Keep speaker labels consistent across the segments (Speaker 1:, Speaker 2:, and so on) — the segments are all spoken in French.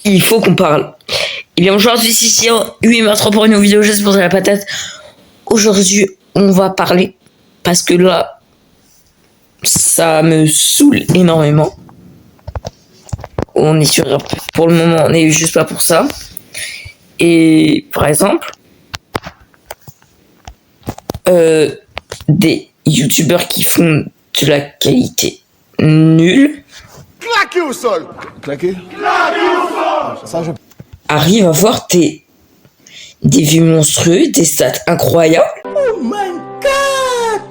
Speaker 1: il faut qu'on parle. Et bien aujourd'hui, c'est ici 8h03 pour une vidéo juste pour la patate. Aujourd'hui, on va parler parce que là, ça me saoule énormément. On est sur, pour le moment, on n'est juste pas pour ça. Et par exemple, des youtubeurs qui font de la qualité nulle.
Speaker 2: Claqué au sol. Claqué. Claqué au sol. Ça,
Speaker 1: Arrive à avoir des vues monstrueuses, des stats incroyables.
Speaker 2: Oh my god.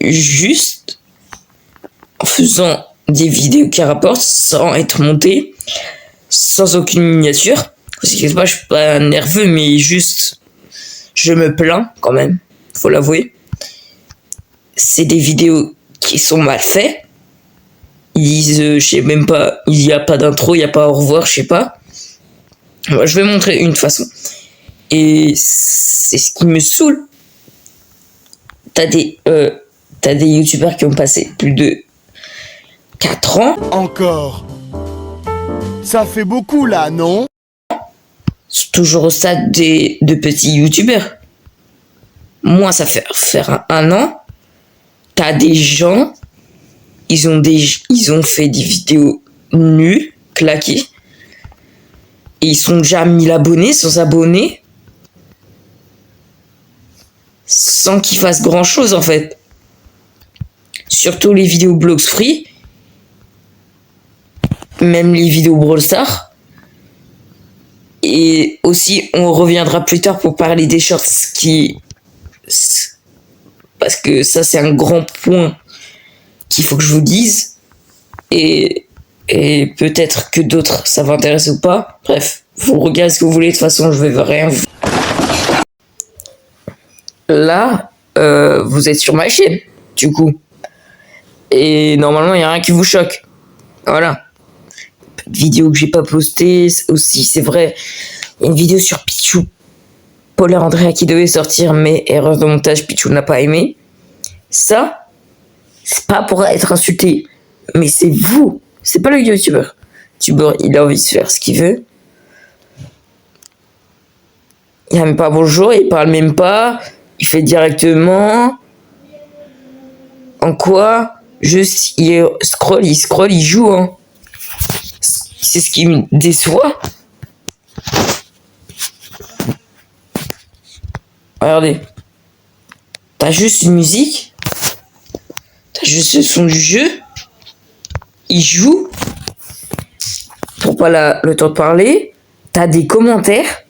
Speaker 1: Juste en faisant des vidéos qui rapportent sans être montées, sans aucune miniature. Parce que moi, je suis pas nerveux, mais juste je me plains quand même, faut l'avouer. C'est des vidéos qui sont mal faites. Ils disent, je sais même pas, il y a pas d'intro, il y a pas au revoir, je sais pas. Moi, je vais montrer une façon. Et c'est ce qui me saoule. T'as des youtubeurs qui ont passé plus de 4 ans.
Speaker 2: Encore. Ça fait beaucoup là, non?
Speaker 1: C'est toujours au stade de petits youtubeurs. Moi, ça fait faire un an. T'as des gens, ils ont fait des vidéos nulles, claquées. Et ils sont déjà 1000 abonnés, sans abonnés. Sans qu'ils fassent grand chose, en fait. Surtout les vidéos Blogs Free. Même les vidéos Brawl Stars. Et aussi, on reviendra plus tard pour parler des shorts parce que ça, c'est un grand point qu'il faut que je vous dise. Et peut-être que d'autres, ça va intéresser ou pas. Bref, vous regardez ce que vous voulez. De toute façon, je vais rien vous... Là, vous êtes sur ma chaîne, du coup. Et normalement, il n'y a rien qui vous choque. Voilà. Une vidéo que j'ai pas postée aussi, c'est vrai. Il y a une vidéo sur Pichou, Paul et Andrea qui devait sortir, mais erreur de montage, Pichou n'a pas aimé. Ça, c'est pas pour être insulté, mais c'est vous, c'est pas le youtubeur. Le youtubeur, il a envie de faire ce qu'il veut. Il a même pas bonjour, il parle même pas, il fait directement. En quoi? Juste, il scroll, il joue, hein. C'est ce qui me déçoit. Regardez. T'as juste une musique. T'as juste le son du jeu. Il joue. Pour pas le temps de parler. T'as des commentaires.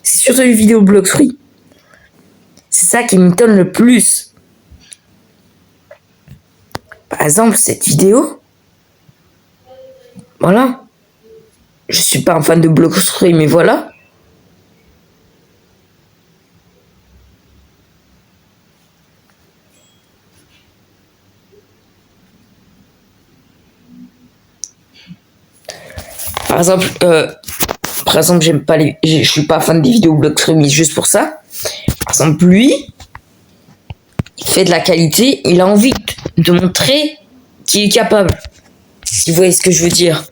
Speaker 1: C'est surtout une vidéo Blogs Free. C'est ça qui m'étonne le plus. Par exemple, cette vidéo. Voilà. Je suis pas un fan de Blogs Free, mais voilà. Par exemple, j'aime pas je suis pas fan des vidéos Blogs Free, mais juste pour ça. Par exemple, lui, il fait de la qualité, il a envie de montrer qu'il est capable. Si vous voyez ce que je veux dire.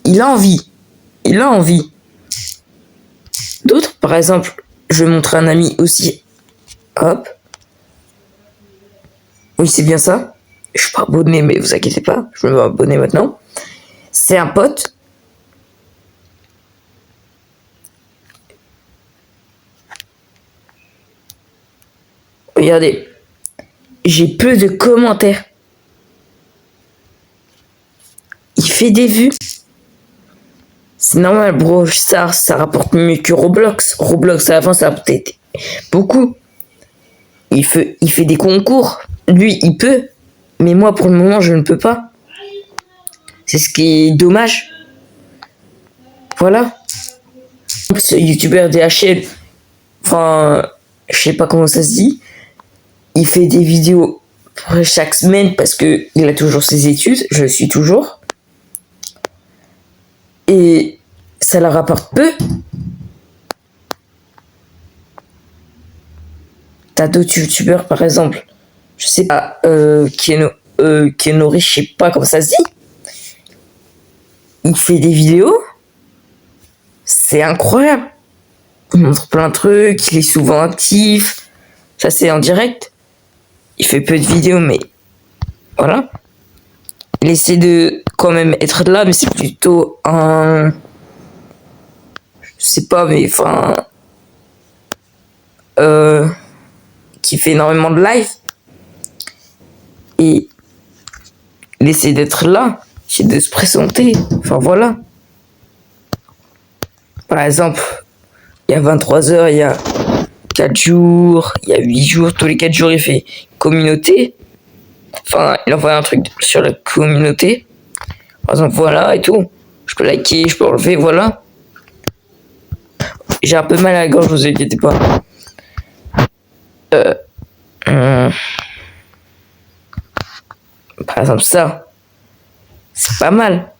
Speaker 1: Il a envie. D'autres, par exemple, je vais montrer un ami aussi. Hop. Oui, c'est bien ça. Je suis pas abonné, mais vous inquiétez pas, je vais m'abonner maintenant. C'est un pote. Regardez. J'ai peu de commentaires. Il fait des vues. C'est normal, bro, ça rapporte mieux que Roblox. Roblox, avant, ça rapportait beaucoup. Il fait des concours. Lui, il peut. Mais moi, pour le moment, je ne peux pas. C'est ce qui est dommage. Voilà. Ce youtubeur DHL, enfin, je sais pas comment ça se dit. Il fait des vidéos chaque semaine parce que il a toujours ses études. Je le suis toujours. Et ça leur rapporte peu. T'as d'autres youtubeurs, par exemple, je sais pas, Kenori, je sais pas comment ça se dit. il fait des vidéos, c'est incroyable. Il montre plein de trucs, il est souvent actif. Ça, c'est en direct. Il fait peu de vidéos, mais voilà. Il essaie de quand même être là, mais c'est plutôt un... Je sais pas, mais enfin... qui fait énormément de live. Et il essaie d'être là, il essaie de se présenter. Enfin, voilà. Par exemple, il y a 23h, il y a 4 jours, il y a 8 jours, tous les 4 jours, il fait communauté. Enfin, il envoie un truc sur la communauté. Par exemple, voilà et tout. Je peux liker, je peux enlever, voilà. J'ai un peu mal à la gorge, vous inquiétez pas. Par exemple, ça. C'est pas mal.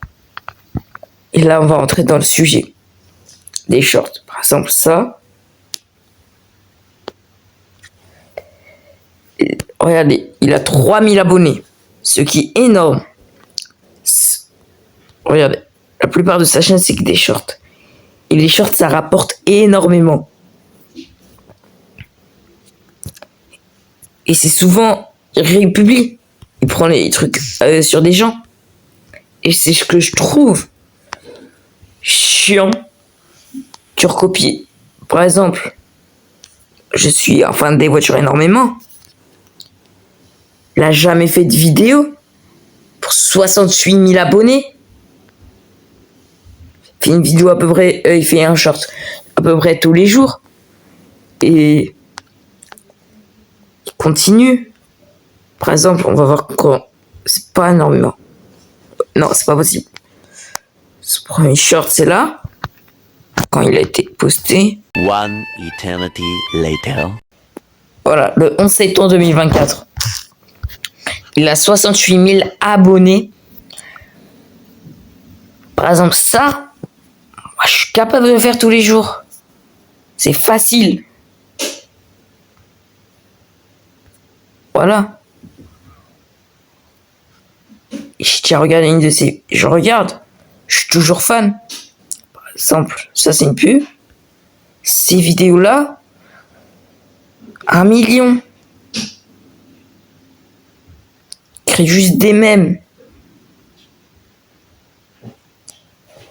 Speaker 1: Et là, on va rentrer dans le sujet. Des shorts. Par exemple, ça. Et regardez, il a 3000 abonnés. Ce qui est énorme. Regardez, la plupart de sa chaîne, c'est que des shorts. Et les shorts, ça rapporte énormément. Et c'est souvent, il publie. Il prend les trucs sur des gens. Et c'est ce que je trouve chiant. Tu recopies. Par exemple, je suis un fan des voitures énormément. Il n'a jamais fait de vidéo pour 68 000 abonnés. Il fait une vidéo à peu près, il fait un short à peu près tous les jours. Et il continue. Par exemple, on va voir quand c'est pas énormément. Non, c'est pas possible. Ce premier short, c'est là. Quand il a été posté.
Speaker 3: One eternity later.
Speaker 1: Voilà, le 11 septembre 2024. Il a 68 000 abonnés. Par exemple, ça, moi, je suis capable de le faire tous les jours. C'est facile. Voilà. J'ai déjà regardé une de ces... Je regarde. Je suis toujours fan. Par exemple, ça c'est une pub. Ces vidéos-là, 1 million. Crée juste des mèmes.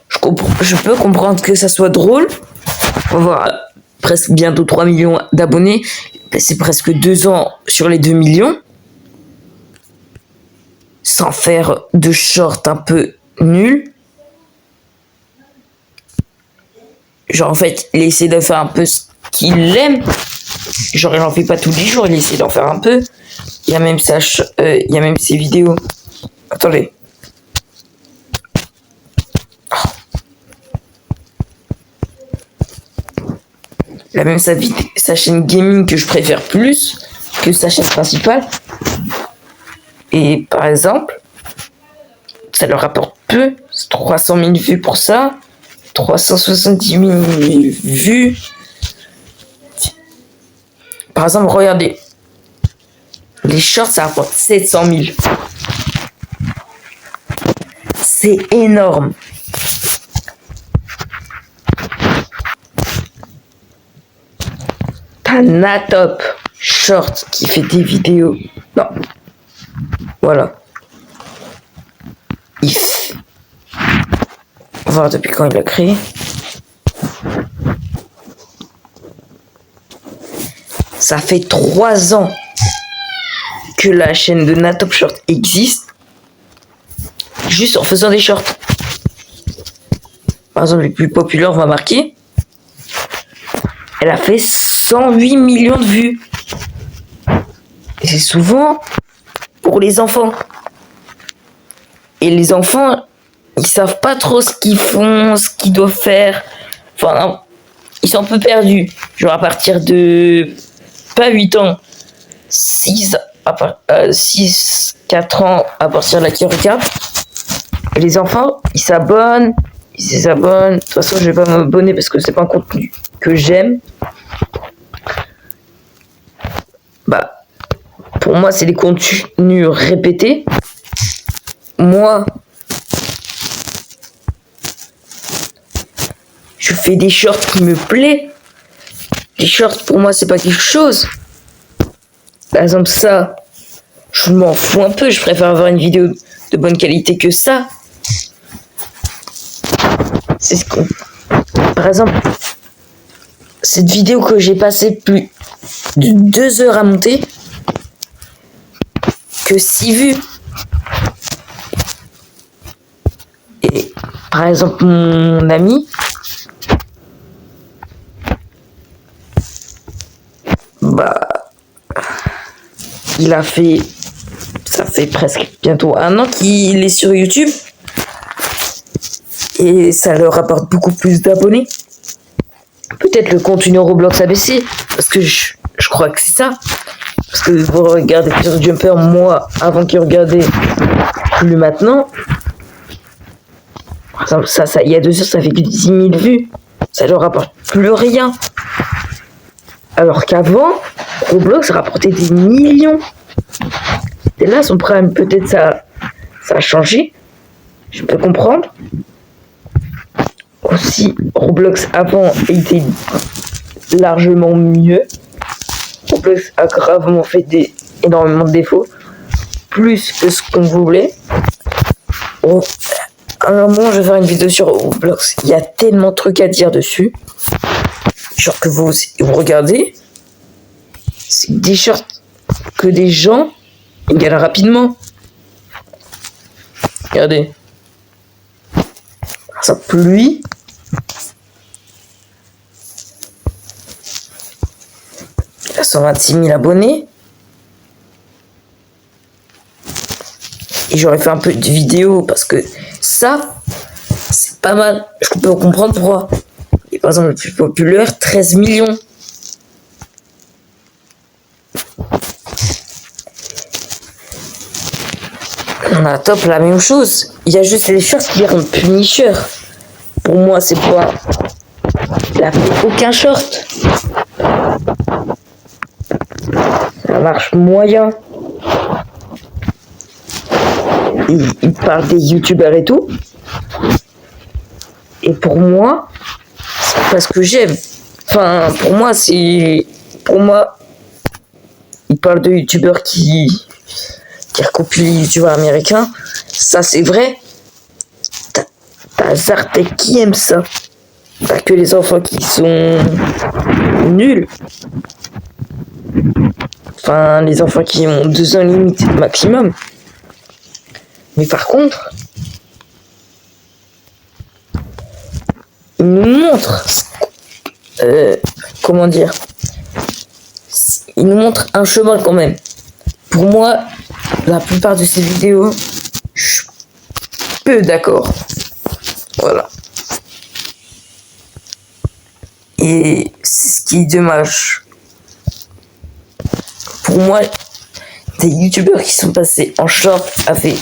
Speaker 1: Je peux comprendre que ça soit drôle. On va voir presque bientôt 3 millions d'abonnés. C'est presque 2 ans sur les 2 millions. Sans faire de short un peu nul. Genre, en fait, il essaie de faire un peu ce qu'il aime. Genre, il n'en fait pas tous les jours, il essaie d'en faire un peu. Il y a même ses vidéos. Attendez. Il a même sa chaîne gaming que je préfère plus que sa chaîne principale. Et par exemple, ça leur rapporte peu. 300 000 vues pour ça. 370 000 vues. Par exemple, regardez. Les shorts, ça rapporte 700 000. C'est énorme. T'as Natop Short qui fait des vidéos. Non. Voilà. On va voir depuis quand il a créé. Ça fait 3 ans que la chaîne de Natop Short existe. Juste en faisant des shorts. Par exemple, les plus populaires, on va marquer. Elle a fait 108 millions de vues. Et c'est souvent pour les enfants. Et les enfants, ils savent pas trop ce qu'ils font, ce qu'ils doivent faire. Enfin, non, ils sont un peu perdus. Genre à partir de... Pas 8 ans. 6, 4 ans à partir de la Kirika. Et les enfants, ils s'abonnent. Ils s'abonnent. De toute façon, je vais pas m'abonner parce que c'est pas un contenu que j'aime. Bah, pour moi, c'est des contenus répétés. Moi, je fais des shorts qui me plaisent. Les shorts, pour moi, c'est pas quelque chose. Par exemple, ça, je m'en fous un peu. Je préfère avoir une vidéo de bonne qualité que ça. C'est ce qu'on... Par exemple, cette vidéo que j'ai passé plus de 2 heures à monter, que 6 vues. Et par exemple, mon ami, il a fait, ça fait presque bientôt 1 an qu'il est sur YouTube. Et ça leur rapporte beaucoup plus d'abonnés. Peut-être le contenu Roblox a baissé, parce que je crois que c'est ça. Parce que vous regardez sur Jumper, moi, avant qu'il regardait, plus maintenant. Par exemple, ça, il y a 2 heures, ça fait que 10 000 vues. Ça leur rapporte plus rien. Alors qu'avant, Roblox rapportait des millions. Et là, son problème, peut-être ça a changé. Je peux comprendre. Aussi, Roblox avant était largement mieux. Roblox a gravement fait énormément de défauts. Plus que ce qu'on voulait. Bon, à un moment, je vais faire une vidéo sur Roblox. Il y a tellement de trucs à dire dessus. Genre que vous regardez. C'est des shorts que des gens ils gagnent rapidement. Regardez. Ça pluie. Il a 126 000 abonnés. Et j'aurais fait un peu de vidéo parce que ça, c'est pas mal. Je peux comprendre pourquoi. Et par exemple, le plus populaire, 13 millions. On a top la même chose. Il y a juste les shorts qui les rendent plus nicheurs. Pour moi, c'est pas. Il a fait aucun short. Ça marche moyen. Il parle des youtubeurs et tout. Et pour moi, c'est pas ce que j'aime. Enfin, pour moi, c'est. Pour moi, il parle de youtubeurs qui recopie les youtubeurs américains. Ça, c'est vrai. T'as Zartek qui aime ça. T'as que les enfants qui sont nuls. Enfin, les enfants qui ont 2 ans limite maximum. Mais par contre, il nous montre comment dire, il nous montre un chemin quand même. Pour moi, la plupart de ces vidéos, je suis peu d'accord. Voilà. Et c'est ce qui est dommage. Pour moi, des youtubeurs qui sont passés en short avec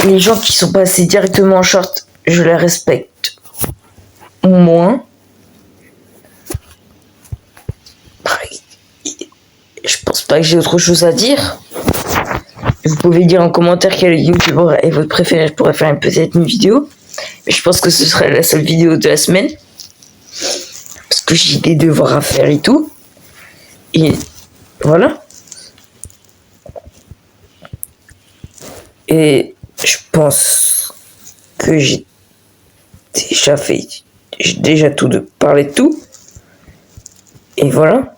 Speaker 1: les gens qui sont passés directement en short, je les respecte moins. Je pense pas que j'ai autre chose à dire. Vous pouvez dire en commentaire quel youtubeur est votre préféré. Je pourrais faire peut-être une vidéo. Mais je pense que ce serait la seule vidéo de la semaine. Parce que j'ai des devoirs à faire et tout. Et voilà. Et je pense que j'ai déjà tout de parler de tout. Et voilà.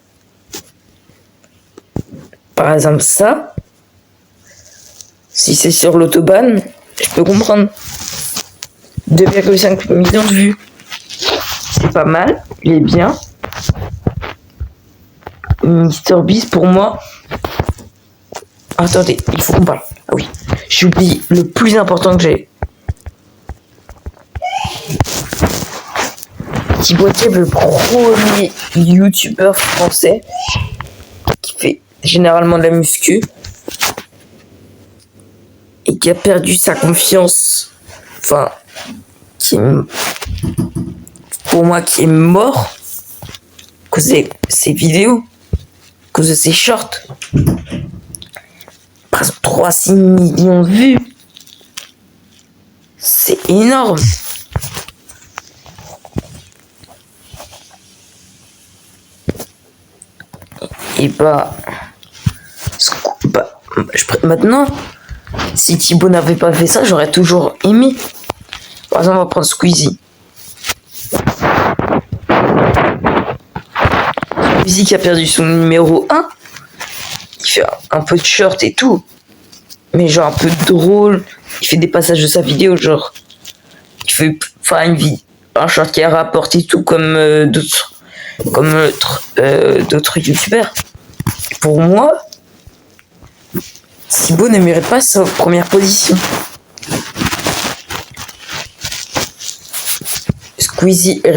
Speaker 1: Par exemple ça. Si c'est sur l'autobahn, je peux comprendre. 2,5 millions de vues. C'est pas mal, il est bien. MrBeast pour moi. Attendez, il faut qu'on parle. Ah oui, j'ai oublié le plus important que j'ai. Thibaut Diève, le premier youtubeur français qui fait généralement de la muscu et qui a perdu sa confiance. Enfin, pour moi, qui est mort à cause de ses vidéos, à cause de ses shorts. Presque 3-6 millions de vues. C'est énorme. Et maintenant, si Thibaut n'avait pas fait ça, j'aurais toujours aimé. Par exemple, on va prendre Squeezie. Squeezie qui a perdu son numéro 1. Il fait un peu de short et tout. Mais genre un peu drôle. Il fait des passages de sa vidéo, genre. Il fait un short qui rapporte et tout, comme d'autres youtubeurs. Pour moi, Thibaut ne mérite pas sa première position. Squeezie il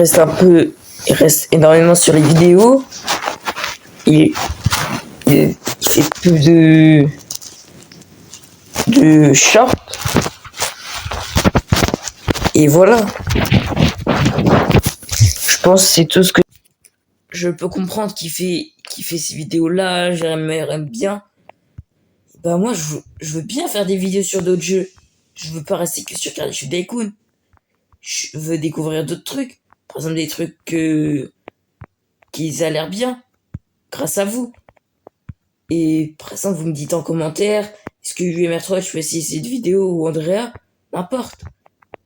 Speaker 1: reste énormément sur les vidéos. Il fait peu de short. Et voilà. Je pense que c'est tout ce que je peux comprendre qu'il fait ces vidéos-là. J'aime bien. Bah moi, je veux bien faire des vidéos sur d'autres jeux. Je veux pas rester que sur Crash Tycoon. Je veux découvrir d'autres trucs. Par exemple, des trucs qui a l'air bien. Grâce à vous. Et par exemple, vous me dites en commentaire, est-ce que UMR3, je peux essayer cette vidéo ou Andrea? N'importe.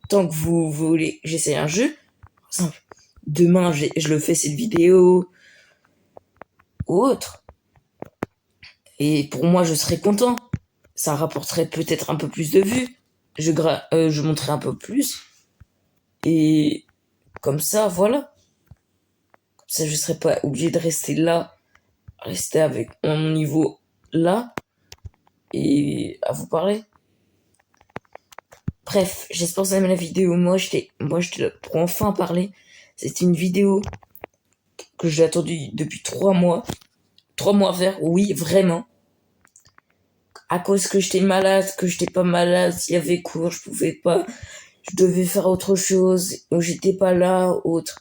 Speaker 1: Tant que vous voulez, j'essaie un jeu. Par exemple, demain, je le fais cette vidéo. Ou autre. Et pour moi, je serais content. Ça rapporterait peut-être un peu plus de vues. Je montrerai un peu plus. Et comme ça, voilà. Comme ça, je serais pas obligé de rester là. Rester avec mon niveau là. Et à vous parler. Bref, j'espère que vous avez aimé la vidéo. Moi, j'étais là pour enfin parler. C'était une vidéo que j'ai attendue depuis 3 mois. 3 mois à faire, oui, vraiment. À cause que j'étais malade, que j'étais pas malade, il y avait cours, je pouvais pas. Je devais faire autre chose, j'étais pas là, autre.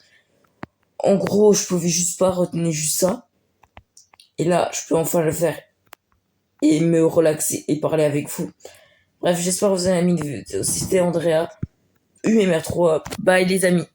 Speaker 1: En gros, je pouvais juste pas retenir juste ça. Et là, je peux enfin le faire. Et me relaxer et parler avec vous. Bref, j'espère que vous avez aimé la vidéo. C'était Andrea, UMR3. Bye les amis.